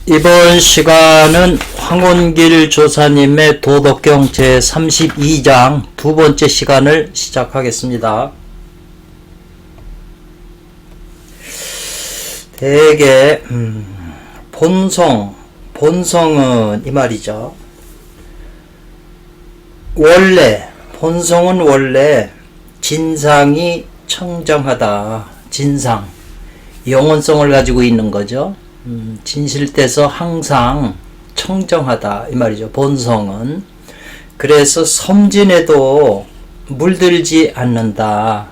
이번 시간은 황원길 조사님의 도덕경 제32장 두 번째 시간을 시작하겠습니다. 대개 본성은 이 말이죠. 본성은 원래 진상이 청정하다. 진상, 영원성을 가지고 있는 거죠. 진실돼서 항상 청정하다 이 말이죠. 본성은. 그래서 섬진에도 물들지 않는다.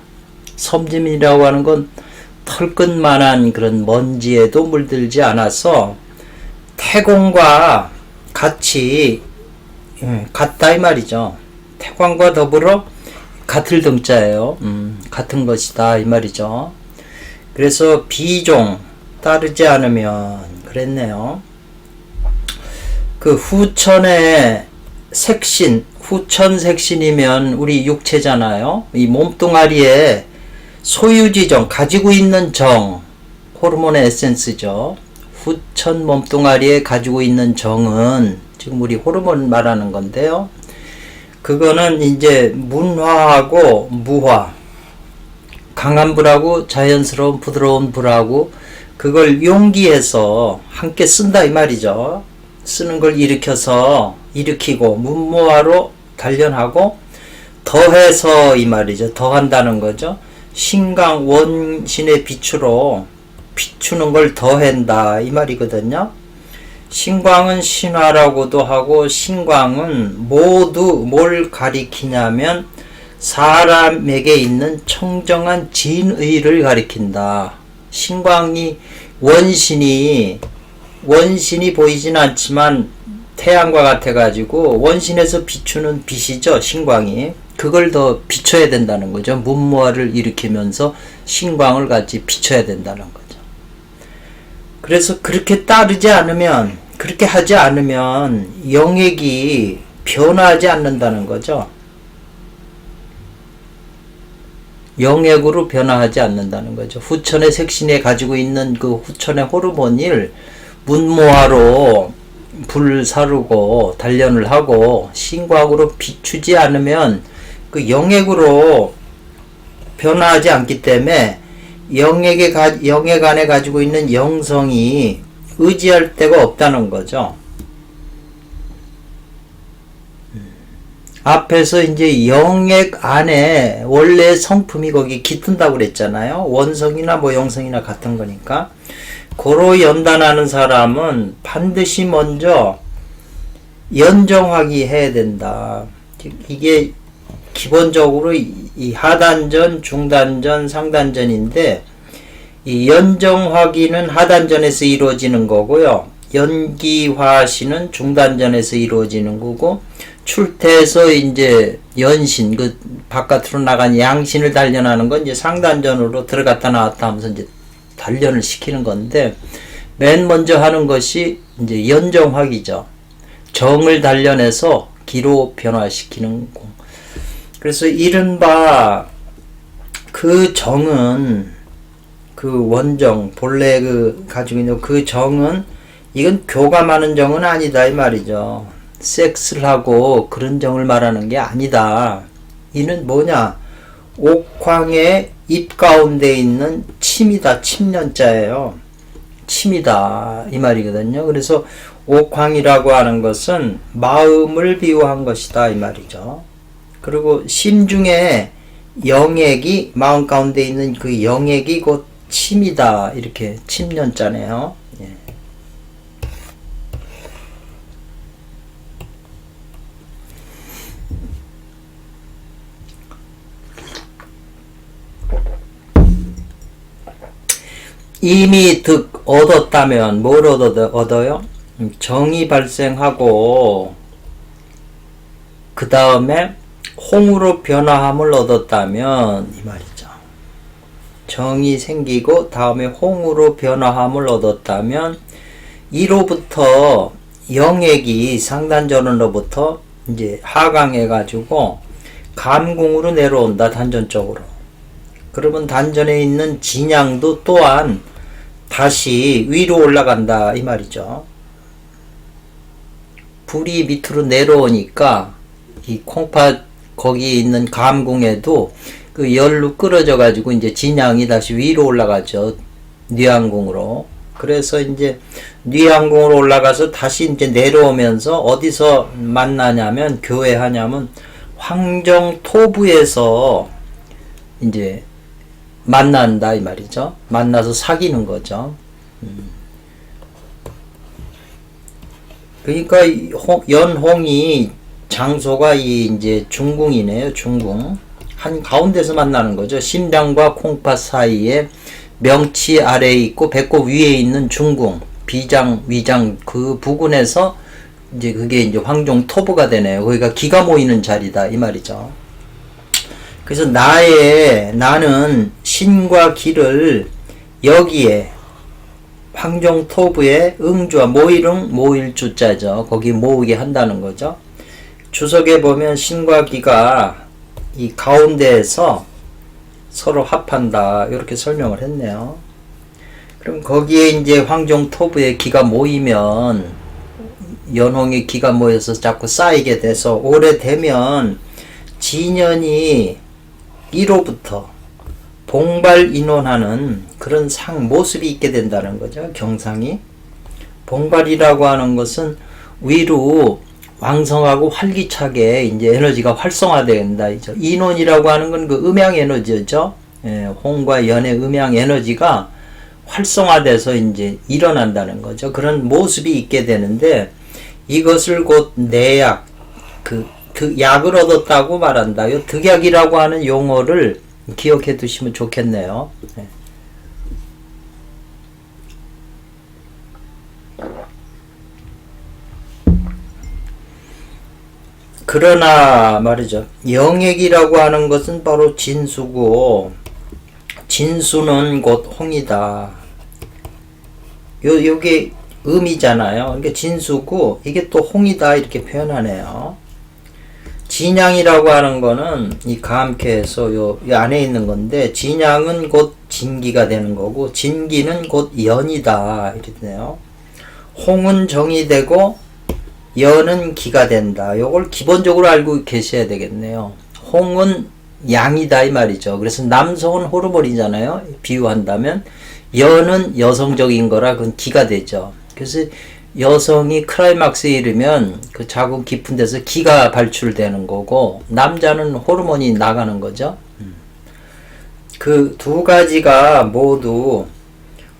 섬진이라고 하는 건 털끝만한 그런 먼지에도 물들지 않아서 태공과 같이 같다 이 말이죠. 태광과 더불어 같을 등자예요. 같은 것이다 이 말이죠. 그래서 비종 따르지 않으면 그랬네요. 그 후천의 색신, 후천색신이면 우리 육체잖아요. 이 몸뚱아리에 소유지정, 가지고 있는 정, 호르몬의 에센스죠. 후천 몸뚱아리에 가지고 있는 정은 지금 우리 호르몬 말하는 건데요. 그거는 이제 문화하고 무화, 강한 불하고 자연스러운 부드러운 불하고 그걸 용기해서 함께 쓴다 이 말이죠. 쓰는 걸 일으키고 문무화로 단련하고 더해서 이 말이죠. 더한다는 거죠. 신강 원신의 빛으로 비추는 걸 더한다 이 말이거든요. 신광은 신화라고도 하고 신광은 모두 뭘 가리키냐면 사람에게 있는 청정한 진의를 가리킨다. 신광이 원신이 보이진 않지만 태양과 같아 가지고 원신에서 비추는 빛이죠. 신광이. 그걸 더 비춰야 된다는 거죠. 문무화를 일으키면서 신광을 같이 비춰야 된다는 거죠. 그래서 그렇게 그렇게 하지 않으면 영액이 변화하지 않는다는 거죠. 영액으로 변화하지 않는다는 거죠. 후천의 색신에 가지고 있는 그 후천의 호르몬을 문모화로 불사르고 단련을 하고 신광으로 비추지 않으면 그 영액으로 변화하지 않기 때문에 영액 안에 가지고 있는 영성이 의지할 데가 없다는 거죠. 앞에서 이제 영액 안에 원래 성품이 거기 깃든다고 그랬잖아요. 원성이나 뭐 영성이나 같은 거니까. 고로 연단하는 사람은 반드시 먼저 연정하기 해야 된다. 이게 기본적으로 이 하단전, 중단전, 상단전인데 이 연정화기는 하단전에서 이루어지는 거고요. 연기화시는 중단전에서 이루어지는 거고 출태해서 이제 연신 그 바깥으로 나간 양신을 단련하는 건 이제 상단전으로 들어갔다 나왔다 하면서 이제 단련을 시키는 건데 맨 먼저 하는 것이 이제 연정화기죠. 정을 단련해서 기로 변화시키는 공. 그래서 이른바 그 정은 그 원정 본래 그 가지고 있는 그 정은 이건 교감하는 정은 아니다 이 말이죠. 섹스를 하고 그런 정을 말하는 게 아니다. 이는 뭐냐? 옥황의 입 가운데 있는 침이다. 침년자예요. 침이다 이 말이거든요. 그래서 옥황이라고 하는 것은 마음을 비유한 것이다 이 말이죠. 그리고 심중에 영액이 마음 가운데 있는 그 영액이 곧 침이다 이렇게 침년자네요. 예. 이미 득 얻었다면 뭘 얻어요? 정이 발생하고 그 다음에 홍으로 변화함을 얻었다면 이 말이죠. 정이 생기고 다음에 홍으로 변화함을 얻었다면 이로부터 영액이 상단전으로부터 이제 하강해 가지고 감궁으로 내려온다. 단전 쪽으로. 그러면 단전에 있는 진양도 또한 다시 위로 올라간다 이 말이죠. 불이 밑으로 내려오니까 이 콩팥 거기 있는 감궁에도 그 열로 끓어져 가지고 이제 진양이 다시 위로 올라가죠. 뉘앙궁으로. 그래서 이제 뉘앙궁으로 올라가서 다시 이제 내려오면서 어디서 만나냐면 교회하냐면 황정토부에서 이제 만난다 이 말이죠. 만나서 사귀는 거죠. 그러니까 연홍이 장소가 이 이제 중궁이네요. 중궁. 한 가운데서 만나는 거죠. 심장과 콩팥 사이에 명치 아래에 있고 배꼽 위에 있는 중궁, 비장, 위장 그 부근에서 이제 그게 이제 황종토부가 되네요. 거기가 기가 모이는 자리다 이 말이죠. 그래서 나는 신과 기를 여기에 황종토부에 응주와 모일주자죠. 거기 모으게 한다는 거죠. 주석에 보면 신과 기가 이 가운데에서 서로 합한다 이렇게 설명을 했네요. 그럼 거기에 이제 황종토부에 기가 모이면 연홍의 기가 모여서 자꾸 쌓이게 돼서 오래되면 진연이 1호부터 봉발인원하는 그런 모습이 있게 된다는 거죠. 경상이. 봉발이라고 하는 것은 위로 왕성하고 활기차게 이제 에너지가 활성화된다. 인원이라고 하는 건 그 음양 에너지죠. 예, 홍과 연의 음양 에너지가 활성화돼서 이제 일어난다는 거죠. 그런 모습이 있게 되는데 이것을 곧 내약, 약을 얻었다고 말한다. 이 득약이라고 하는 용어를 기억해 두시면 좋겠네요. 네. 그러나 말이죠. 영액이라고 하는 것은 바로 진수고 진수는 곧 홍이다. 요게 음이잖아요. 그러니까 진수고 이게 또 홍이다 이렇게 표현하네요. 진양이라고 하는 거는 이 감캐에서 이 안에 있는 건데 진양은 곧 진기가 되는 거고 진기는 곧 연이다 이랬네요. 홍은 정이 되고 연은 기가 된다. 요걸 기본적으로 알고 계셔야 되겠네요. 홍은 양이다 이 말이죠. 그래서 남성은 호르몬이잖아요. 비유한다면 연은 여성적인 거라 그건 기가 되죠. 그래서 여성이 클라이막스에 이르면 그 자궁 깊은 데서 기가 발출되는 거고 남자는 호르몬이 나가는 거죠. 그 두 가지가 모두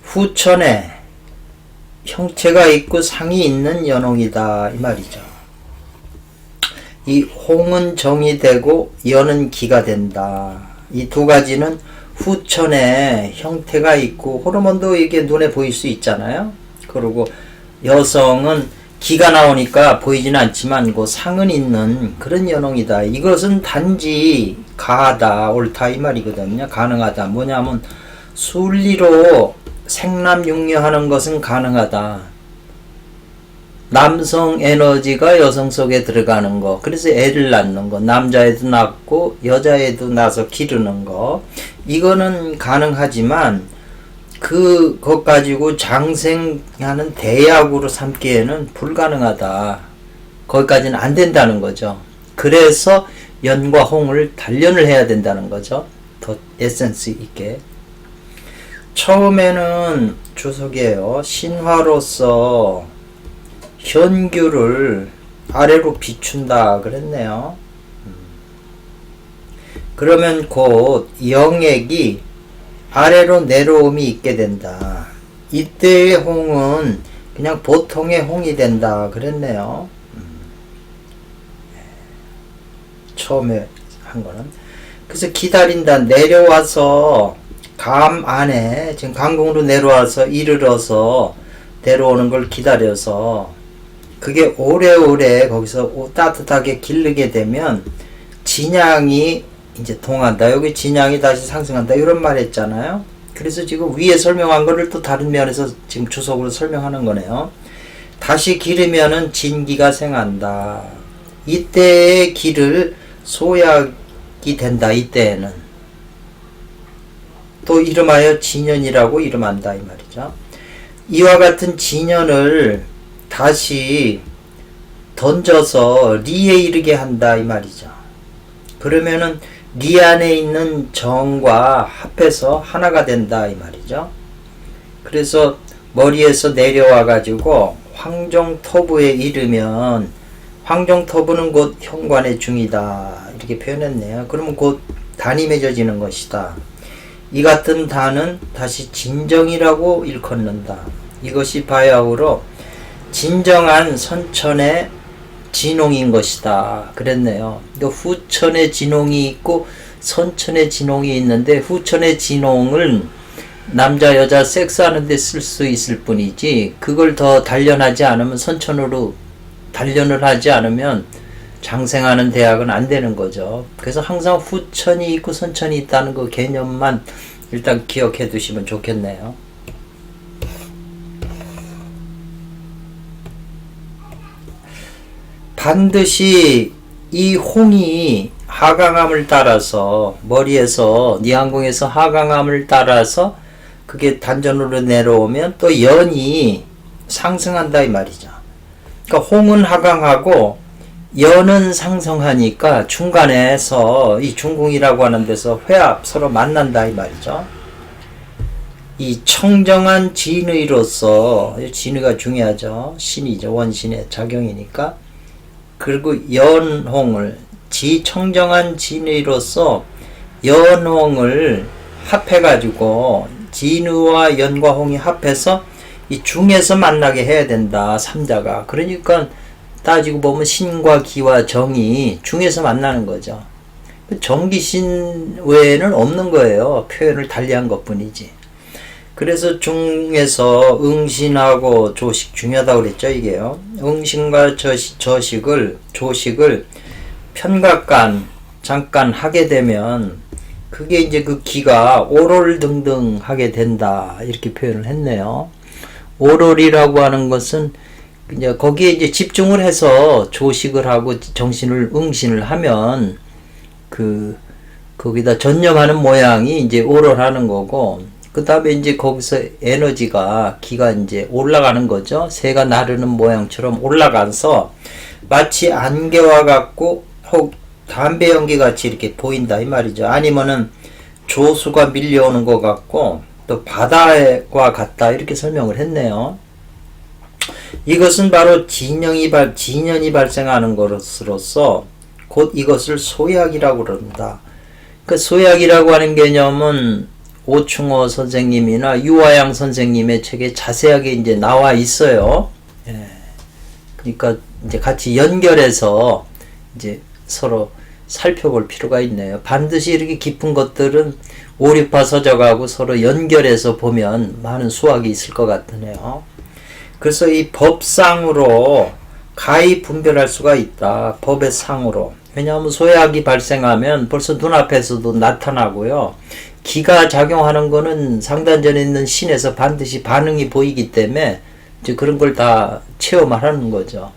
후천에 형체가 있고 상이 있는 연홍이다 이 말이죠. 이 홍은 정이 되고 연은 기가 된다. 이 두 가지는 후천에 형태가 있고 호르몬도 이게 눈에 보일 수 있잖아요. 그리고 여성은 기가 나오니까 보이지는 않지만 그 상은 있는 그런 연홍이다. 이것은 단지 가하다, 옳다 이 말이거든요. 가능하다. 뭐냐면 순리로 생남육녀하는 것은 가능하다. 남성 에너지가 여성 속에 들어가는 거. 그래서 애를 낳는 거. 남자애도 낳고 여자애도 낳아서 기르는 거. 이거는 가능하지만 그것 가지고 장생하는 대약으로 삼기에는 불가능하다. 거기까지는 안 된다는 거죠. 그래서 연과 홍을 단련을 해야 된다는 거죠. 더 에센스 있게. 처음에는 주석이에요. 신화로서 현규를 아래로 비춘다 그랬네요. 그러면 곧 영액이 아래로 내려옴이 있게 된다. 이때의 홍은 그냥 보통의 홍이 된다 그랬네요. 처음에 한 거는. 그래서 기다린다. 내려와서 감 안에 지금 강궁으로 내려와서 이르러서 내려오는 걸 기다려서 그게 오래오래 거기서 따뜻하게 기르게 되면 진양이 이제 동한다. 여기 진양이 다시 상승한다. 이런 말 했잖아요. 그래서 지금 위에 설명한 거를 또 다른 면에서 지금 주석으로 설명하는 거네요. 다시 기르면은 진기가 생한다. 이때의 기를 소약이 된다. 이때에는. 또 이름하여 진연이라고 이름한다. 이 말이죠. 이와 같은 진연을 다시 던져서 리에 이르게 한다 이 말이죠. 그러면은 리 안에 있는 정과 합해서 하나가 된다 이 말이죠. 그래서 머리에서 내려와 가지고 황정토부에 이르면, 황정토부는 곧 현관의 중이다 이렇게 표현했네요. 그러면 곧 단이 맺어지는 것이다. 이 같은 단은 다시 진정이라고 일컫는다. 이것이 바야흐로 진정한 선천의 진홍인 것이다 그랬네요. 후천의 진홍이 있고 선천의 진홍이 있는데, 후천의 진홍을 남자 여자 섹스하는 데 쓸 수 있을 뿐이지, 그걸 더 단련하지 않으면, 선천으로 단련을 하지 않으면 장생하는 대학은 안 되는 거죠. 그래서 항상 후천이 있고 선천이 있다는 그 개념만 일단 기억해 두시면 좋겠네요. 반드시 이 홍이 하강암을 따라서, 머리에서 니항공에서 하강암을 따라서 그게 단전으로 내려오면 또 연이 상승한다 이 말이죠. 그러니까 홍은 하강하고 연은 상승하니까 중간에서 이 중궁이라고 하는 데서 회합, 서로 만난다 이 말이죠. 이 청정한 진의로서, 진의가 중요하죠. 신이죠. 원신의 작용이니까. 그리고 연홍을, 청정한 진의로서 연홍을 합해가지고, 진의와 연과 홍이 합해서 이 중에서 만나게 해야 된다, 삼자가. 그러니까 따지고 보면 신과 기와 정이 중에서 만나는 거죠. 정기신 외에는 없는 거예요. 표현을 달리한 것 뿐이지. 그래서 중에서 응신하고 조식 중요하다고 그랬죠, 이게요. 응신과 조식을 편각간 잠깐 하게 되면 그게 이제 그 기가 오롤등등 하게 된다 이렇게 표현을 했네요. 오롤이라고 하는 것은 이제 거기에 이제 집중을 해서 조식을 하고 정신을 응신을 하면 거기다 전념하는 모양이 이제 오롤하는 거고, 그 다음에 이제 거기서 에너지가, 기가 이제 올라가는 거죠. 새가 나르는 모양처럼 올라가서 마치 안개와 같고 혹 담배 연기 같이 이렇게 보인다 이 말이죠. 아니면은 조수가 밀려오는 것 같고 또 바다와 같다 이렇게 설명을 했네요. 이것은 바로 진연이 발생하는 것으로서 곧 이것을 소약이라고 그런다. 그 소약이라고 하는 개념은 오충호 선생님이나 유화양 선생님의 책에 자세하게 이제 나와 있어요. 예. 그러니까 이제 같이 연결해서 이제 서로 살펴볼 필요가 있네요. 반드시 이렇게 깊은 것들은 오리파 서적하고 서로 연결해서 보면 많은 수학이 있을 것 같으네요. 그래서 이 법상으로 가히 분별할 수가 있다. 법의 상으로. 왜냐하면 소약이 발생하면 벌써 눈앞에서도 나타나고요. 기가 작용하는 거는 상단전에 있는 신에서 반드시 반응이 보이기 때문에 이제 그런 걸 다 체험하라는 거죠.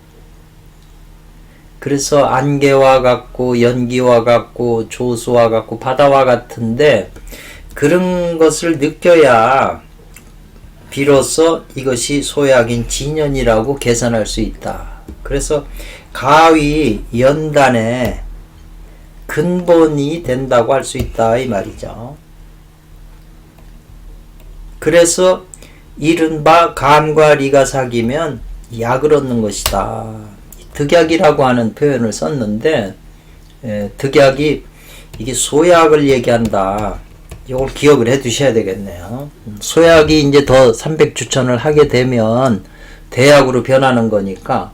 그래서 안개와 같고 연기와 같고 조수와 같고 바다와 같은데, 그런 것을 느껴야 비로소 이것이 소약인 진연이라고 계산할 수 있다. 그래서 가위 연단의 근본이 된다고 할 수 있다 이 말이죠. 그래서 이른바 감과 리가 사귀면 약을 얻는 것이다. 득약이라고 하는 표현을 썼는데, 득약이 이게 소약을 얘기한다. 이걸 기억을 해 두셔야 되겠네요. 소약이 이제 더 300주천을 하게 되면 대약으로 변하는 거니까.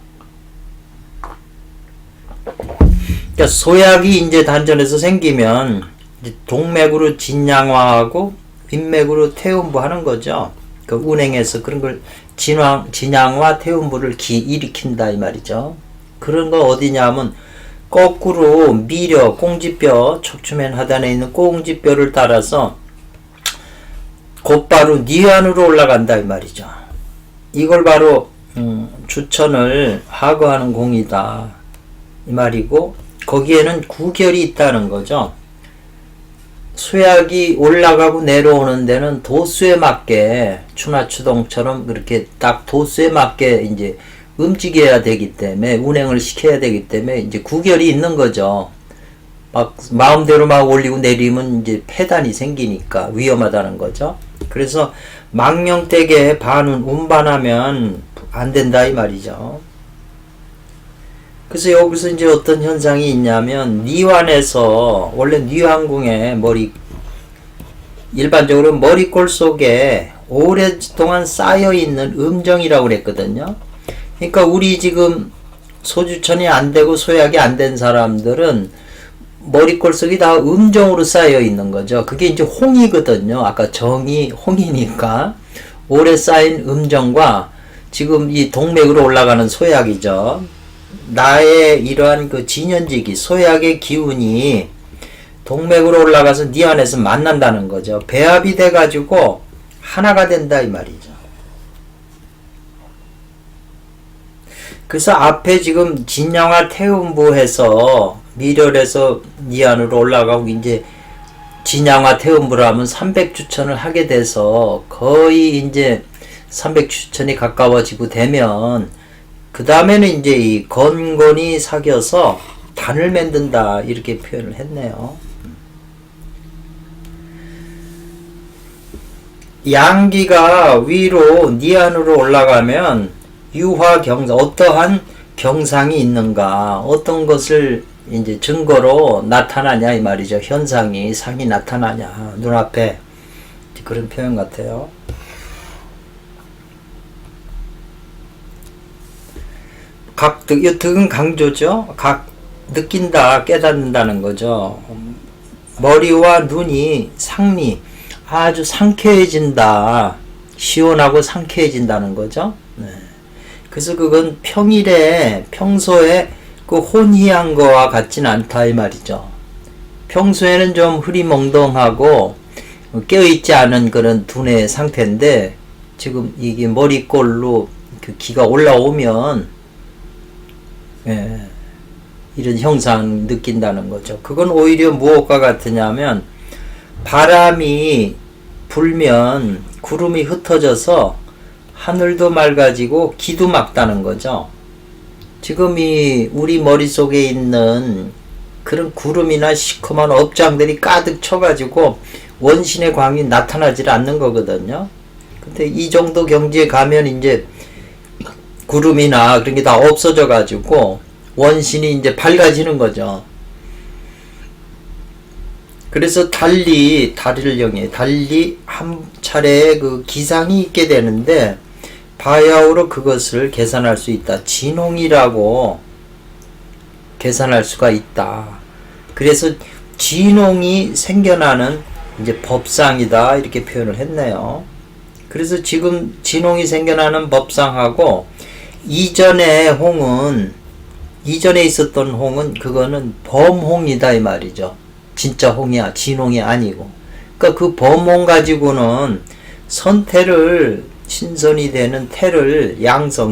그러니까 소약이 이제 단전에서 생기면 이제 동맥으로 진양화하고 윗맥으로 태음부 하는 거죠. 그 운행해서 그런 걸 진양화 태음부를 일으킨다 이 말이죠. 그런 거 어디냐면 거꾸로 미려, 꽁지뼈, 척추맨 하단에 있는 꽁지뼈를 따라서 곧바로 뉘안으로 올라간다 이 말이죠. 이걸 바로 주천을 하거하는 공이다 이 말이고, 거기에는 구결이 있다는 거죠. 수약이 올라가고 내려오는 데는 도수에 맞게, 추나추동처럼 그렇게 딱 도수에 맞게 이제 움직여야 되기 때문에, 운행을 시켜야 되기 때문에 이제 구결이 있는 거죠. 막 마음대로 막 올리고 내리면 이제 폐단이 생기니까 위험하다는 거죠. 그래서 망령되게 반은 운반하면 안 된다 이 말이죠. 그래서 여기서 이제 어떤 현상이 있냐면, 뉘환에서 원래 뉘환궁의 일반적으로 머리골 속에 오랫동안 쌓여있는 음정이라고 그랬거든요. 그러니까 우리 지금 소주천이 안 되고 소약이 안 된 사람들은 머리골 속이 다 음정으로 쌓여 있는 거죠. 그게 이제 홍이거든요. 아까 정이 홍이니까 오래 쌓인 음정과 지금 이 동맥으로 올라가는 소약이죠. 나의 이러한 그 진연지기, 소약의 기운이 동맥으로 올라가서 네 안에서 만난다는 거죠. 배합이 돼가지고 하나가 된다 이 말이죠. 그래서 앞에 지금 진영화 태음부해서 미렬에서 네 안으로 올라가고 이제 진양화 태음부를 하면 300주천을 하게 돼서 거의 이제 300주천이 가까워지고 되면 그 다음에는 이제 이 건건이 사겨서 단을 만든다 이렇게 표현을 했네요. 양기가 위로 니 안으로 올라가면 유화경상, 어떠한 경상이 있는가, 어떤 것을 이제 증거로 나타나냐 이 말이죠. 현상이, 상이 나타나냐 눈앞에, 그런 표현 같아요. 이 득은 강조죠. 느낀다, 깨닫는다는 거죠. 머리와 눈이 상리, 아주 상쾌해진다, 시원하고 상쾌해진다는 거죠. 네. 그래서 그건 평소에 그 혼희한 거와 같진 않다 이 말이죠. 평소에는 좀 흐리멍덩하고 깨어있지 않은 그런 두뇌의 상태인데, 지금 이게 머리꼴로 그 기가 올라오면 이런 형상 느낀다는 거죠. 그건 오히려 무엇과 같으냐면, 바람이 불면 구름이 흩어져서 하늘도 맑아지고 기도 맑다는 거죠. 지금 우리 머릿속에 있는 그런 구름이나 시커먼 업장들이 가득 쳐가지고 원신의 광이 나타나질 않는 거거든요. 근데 이 정도 경지에 가면 이제 구름이나 그런 게 다 없어져 가지고 원신이 이제 밝아지는 거죠. 그래서 달리 한 차례의 그 기상이 있게 되는데, 바야흐로 그것을 계산할 수 있다. 진홍이라고 계산할 수가 있다. 그래서 진홍이 생겨나는 이제 법상이다 이렇게 표현을 했네요. 그래서 지금 진홍이 생겨나는 법상하고 이전에 있었던 홍은 그거는 범홍이다 이 말이죠. 진짜 홍이야, 진홍이 아니고. 그러니까 그 범홍 가지고는 신선이 되는 태를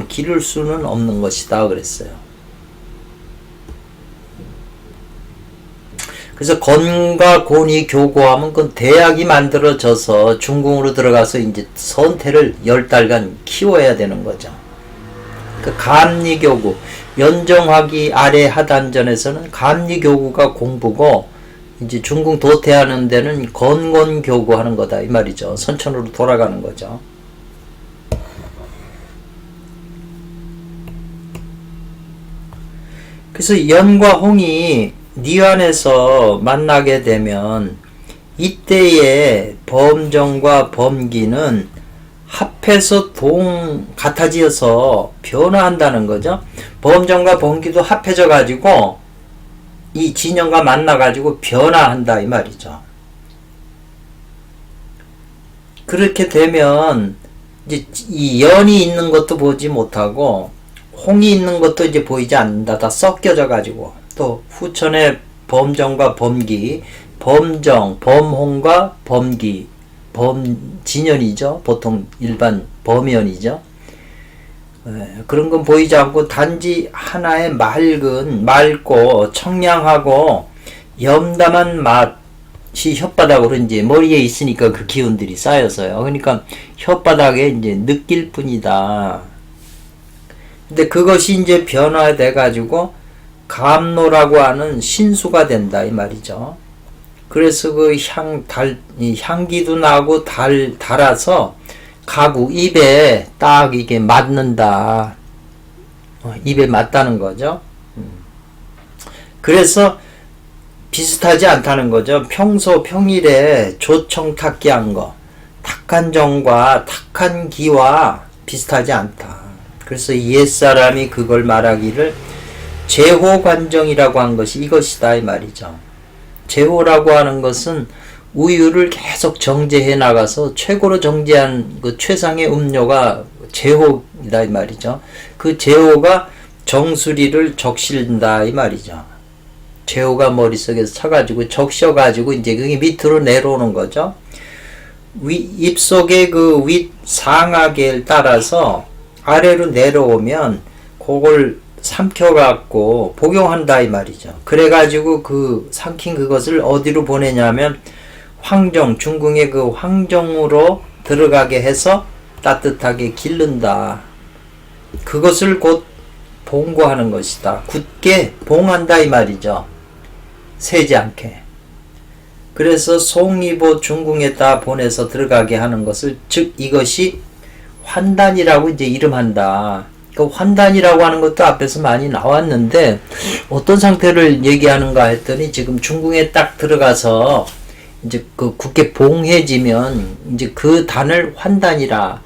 기를 수는 없는 것이다 그랬어요. 그래서 건과 곤이 교고하면 그건 대약이 만들어져서 중궁으로 들어가서 이제 선태를 10달간 키워야 되는 거죠. 그 감리교구, 연정화기 아래 하단전에서는 감리교구가 공부고, 이제 중궁 도태하는 데는 건곤교구 하는 거다 이 말이죠. 선천으로 돌아가는 거죠. 그래서 연과 홍이 뉘환에서 만나게 되면 이때의 범정과 범기는 합해서 같아지어서 변화한다는 거죠. 범정과 범기도 합해져 가지고 이 진영과 만나 가지고 변화한다 이 말이죠. 그렇게 되면 이제 이 연이 있는 것도 보지 못하고 홍이 있는 것도 이제 보이지 않는다. 다 섞여져 가지고, 또 후천의 범정과 범기, 범정, 범홍과 범기, 범진연이죠. 보통 일반 범연이죠. 그런 건 보이지 않고 단지 하나의 맑고 청량하고 염담한 맛이 혓바닥으로 이제 머리에 있으니까 그 기운들이 쌓여서요. 그러니까 혓바닥에 이제 느낄 뿐이다. 근데 그것이 이제 변화돼 가지고 감로라고 하는 신수가 된다 이 말이죠. 그래서 그 향기도 나고 달아서 가구 입에 딱 이게 맞는다. 입에 맞다는 거죠. 그래서 비슷하지 않다는 거죠. 평일에 조청탁기한 거, 탁한 정과 탁한 기와 비슷하지 않다. 그래서 옛사람이 그걸 말하기를 제호관정이라고 한 것이 이것이다 이 말이죠. 제호라고 하는 것은 우유를 계속 정제해 나가서 최고로 정제한 그 최상의 음료가 제호이다 이 말이죠. 그 제호가 정수리를 적신다 이 말이죠. 제호가 머릿속에서 차가지고 적셔가지고 이제 그게 밑으로 내려오는 거죠. 입속의 그 윗 상하계를 따라서 아래로 내려오면 그걸 삼켜갖고 복용한다 이 말이죠. 그래가지고 그 삼킨 그것을 어디로 보내냐면 황정, 중궁의 그 황정으로 들어가게 해서 따뜻하게 기른다. 그것을 곧 봉고하는 것이다. 굳게 봉한다 이 말이죠. 새지 않게. 그래서 송이보 중궁에다 보내서 들어가게 하는 것을, 즉 이것이 환단이라고 이제 이름한다. 그 환단이라고 하는 것도 앞에서 많이 나왔는데 어떤 상태를 얘기하는가 했더니 지금 중궁에 딱 들어가서 이제 그 굳게 봉해지면 이제 그 단을 환단이라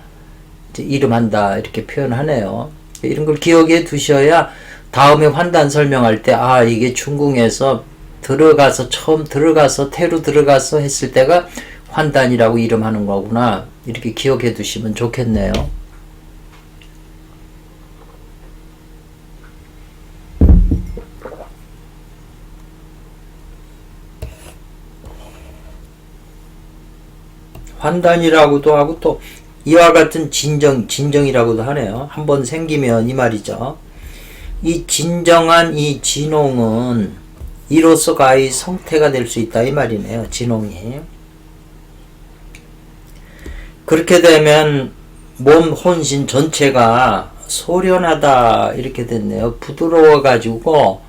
이제 이름한다 이렇게 표현하네요. 이런 걸 기억해 두셔야 다음에 환단 설명할 때 이게 중궁에서 들어가서 처음 들어가서 태로 들어가서 했을 때가 환단이라고 이름하는 거구나 이렇게 기억해 두시면 좋겠네요. 환단이라고도 하고 또 이와 같은 진정이라고도 하네요. 한번 생기면 이 말이죠. 이 진정한 이 진홍은 이로써 가히 성태가 될 수 있다 이 말이네요. 진홍이. 그렇게 되면 몸 혼신 전체가 소련하다 이렇게 됐네요. 부드러워 가지고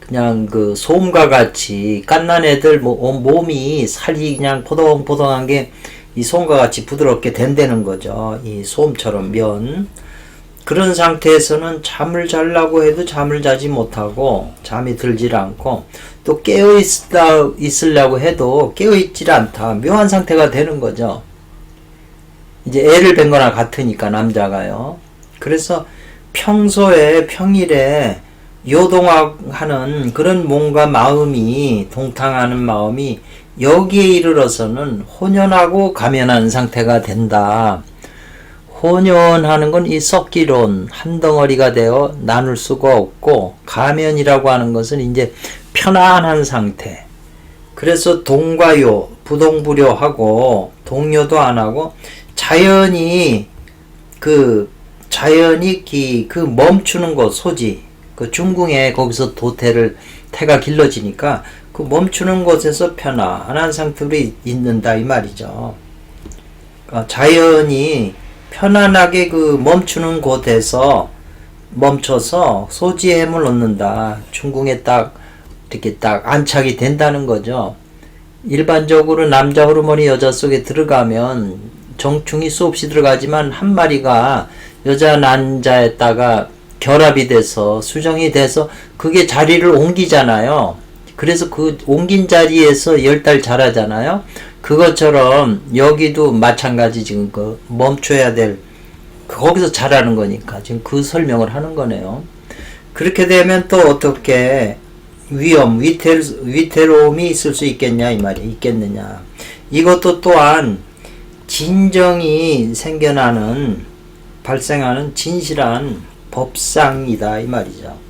그냥 그 솜과 같이 갓난 애들 몸이 살이 그냥 포동포동한 게 이 솜과 같이 부드럽게 된다는 거죠. 이 솜처럼 면. 그런 상태에서는 잠을 자려고 해도 잠을 자지 못하고 잠이 들질 않고 또 있으려고 해도 깨어있질 않다. 묘한 상태가 되는 거죠. 이제 애를 뵌 거나 같으니까 남자가요. 그래서 평일에 요동하는 그런 몸과 마음이 동탕하는 마음이 여기에 이르러서는 혼연하고 가면한 상태가 된다. 혼연하는 건 이 썩기론 한 덩어리가 되어 나눌 수가 없고 가면이라고 하는 것은 이제 편안한 상태. 그래서 동과요 부동부려하고 동요도 안 하고 자연이 그 멈추는 것 소지 그 중궁에 거기서 태가 길러지니까 그 멈추는 곳에서 편안한 상태로 있는다 이 말이죠. 자연이 편안하게 그 멈추는 곳에서 멈춰서 소지의 힘을 얻는다. 중궁에 이렇게 딱 안착이 된다는 거죠. 일반적으로 남자 호르몬이 여자 속에 들어가면 정충이 수없이 들어가지만 한 마리가 여자 난자에다가 결합이 돼서 수정이 돼서 그게 자리를 옮기잖아요. 그래서 그 옮긴 자리에서 10달 자라잖아요. 그것처럼 여기도 마찬가지 지금 그 멈춰야 될 거기서 자라는 거니까 지금 그 설명을 하는 거네요. 그렇게 되면 또 어떻게 위태로움이 있을 수 있겠냐 이 말이 있겠느냐. 이것도 또한 진정이 발생하는 진실한 법상이다 이 말이죠.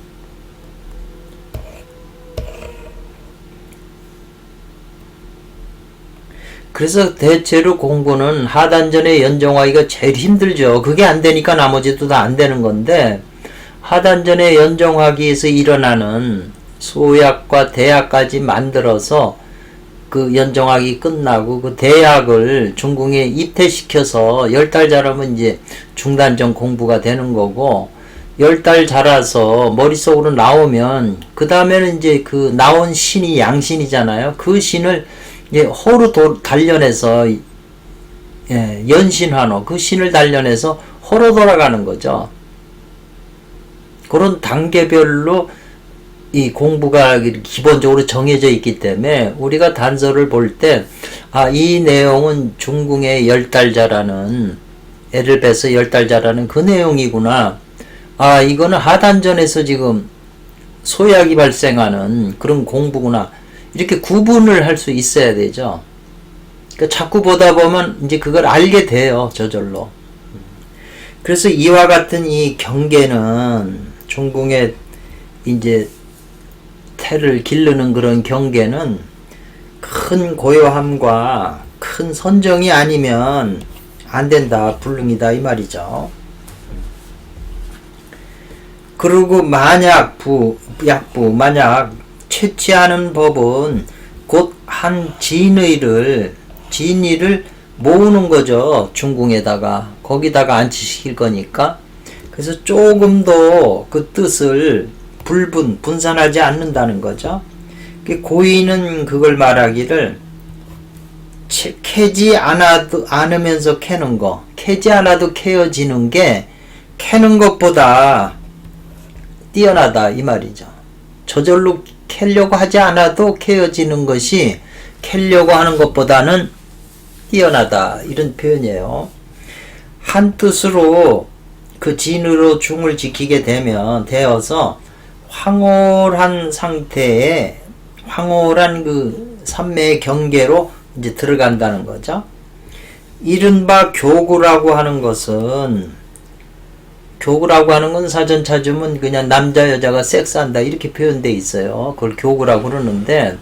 그래서 대체로 공부는 하단전에 연정하기가 제일 힘들죠. 그게 안 되니까 나머지도 다 안 되는 건데 하단전에 연정하기에서 일어나는 소약과 대약까지 만들어서 그 연정하기 끝나고 그 대약을 중궁에 입퇴시켜서 10달 자라면 이제 중단전 공부가 되는 거고 열 달 자라서 머릿속으로 나오면 그 다음에는 이제 그 나온 신이 양신이잖아요. 그 신을 이제 호로 단련해서 연신환호 그 신을 단련해서 호로 돌아가는 거죠. 그런 단계별로 이 공부가 기본적으로 정해져 있기 때문에 우리가 단서를 볼 때 이 내용은 중궁의 10달 자라는 애를 빼서 10달 자라는 그 내용이구나. 이거는 하단전에서 지금 소약이 발생하는 그런 공부구나. 이렇게 구분을 할 수 있어야 되죠. 그러니까 자꾸 보다 보면 이제 그걸 알게 돼요. 저절로. 그래서 이와 같은 이 경계는 중궁의 이제 태를 기르는 그런 경계는 큰 고요함과 큰 선정이 아니면 안 된다. 불능이다. 이 말이죠. 그리고 만약 만약 채취하는 법은 곧 한 진의를 모으는 거죠. 중궁에다가 거기다가 안치시킬 거니까. 그래서 조금 더 그 뜻을 분산하지 않는다는 거죠. 고인은 그걸 말하기를 캐지 않으면서 캐는 거, 캐지 않아도 캐어지는 게 캐는 것보다 뛰어나다 이 말이죠. 저절로 캐려고 하지 않아도 캐어지는 것이 캐려고 하는 것보다는 뛰어나다 이런 표현이에요. 한 뜻으로 그 진으로 중을 지키게 되어서 황홀한 상태에 황홀한 그 삼매의 경계로 이제 들어간다는 거죠. 이른바 교구라고 하는 것은 사전 찾으면 그냥 남자 여자가 섹스한다 이렇게 표현되어 있어요. 그걸 교구라고 그러는데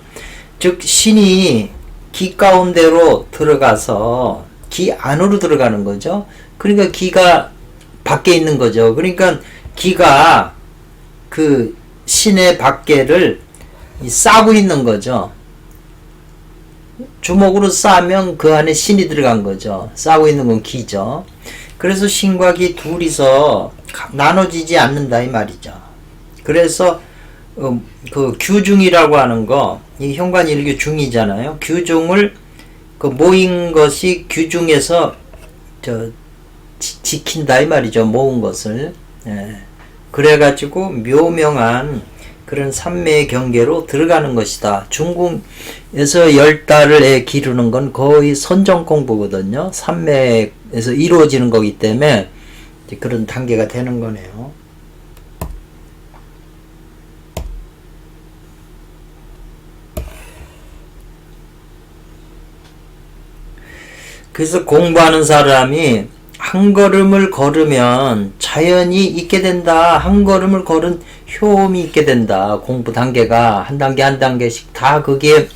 즉 신이 기 가운데로 들어가서 기 안으로 들어가는 거죠. 그러니까 기가 밖에 있는 거죠. 그러니까 기가 그 신의 밖에를 싸고 있는 거죠. 주먹으로 싸면 그 안에 신이 들어간 거죠. 싸고 있는 건 기죠. 그래서 신과 기 둘이서 나눠지지 않는다 이 말이죠. 그래서 그 규중이라고 하는 거, 이 현관일교 중이잖아요. 규중을 그 모인 것이 규중에서 지킨다 이 말이죠. 모은 것을. 그래가지고 묘명한 그런 삼매의 경계로 들어가는 것이다. 중궁에서 10달을 기르는 건 거의 선정 공부거든요. 삼매에서 이루어지는 거기 때문에 그런 단계가 되는 거네요. 그래서 공부하는 사람이 한 걸음을 걸으면 자연이 있게 된다. 한 걸음을 걸은 효험이 있게 된다. 공부 단계가 한 단계 한 단계씩 다 그게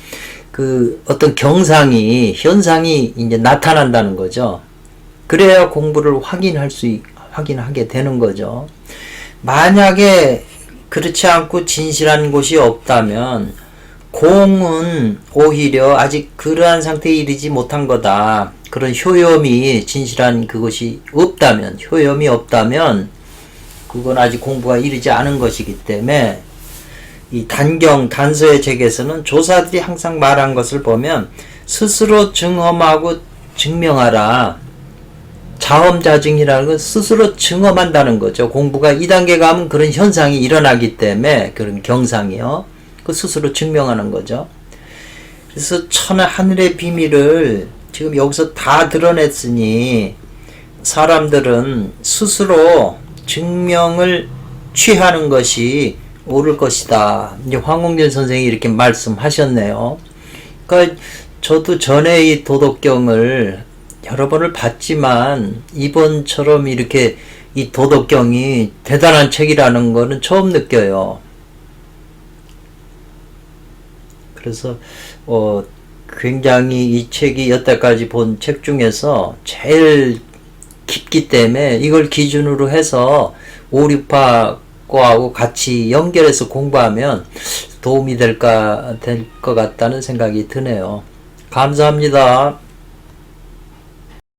그 어떤 현상이 이제 나타난다는 거죠. 그래야 공부를 확인하게 되는 거죠. 만약에 그렇지 않고 진실한 곳이 없다면 공은 오히려 아직 그러한 상태에 이르지 못한 거다. 그런 효염이 진실한 그것이 없다면, 효염이 없다면 그건 아직 공부가 이르지 않은 것이기 때문에 이 단서의 책에서는 조사들이 항상 말한 것을 보면 스스로 증험하고 증명하라. 자험자증이라는 건 스스로 증험한다는 거죠. 공부가 2단계 가면 그런 현상이 일어나기 때문에 그런 경상이요. 그 스스로 증명하는 거죠. 그래서 하늘의 비밀을 지금 여기서 다 드러냈으니 사람들은 스스로 증명을 취하는 것이 옳을 것이다. 이제 황홍균 선생이 이렇게 말씀하셨네요. 그러니까 저도 전에 이 도덕경을 여러 번을 봤지만 이번처럼 이렇게 이 도덕경이 대단한 책이라는 거는 처음 느껴요. 그래서 굉장히 이 책이 여태까지 본 책 중에서 제일 깊기 때문에 이걸 기준으로 해서 오류파 거하고 같이 연결해서 공부하면 도움이 될 것 같다는 생각이 드네요. 감사합니다.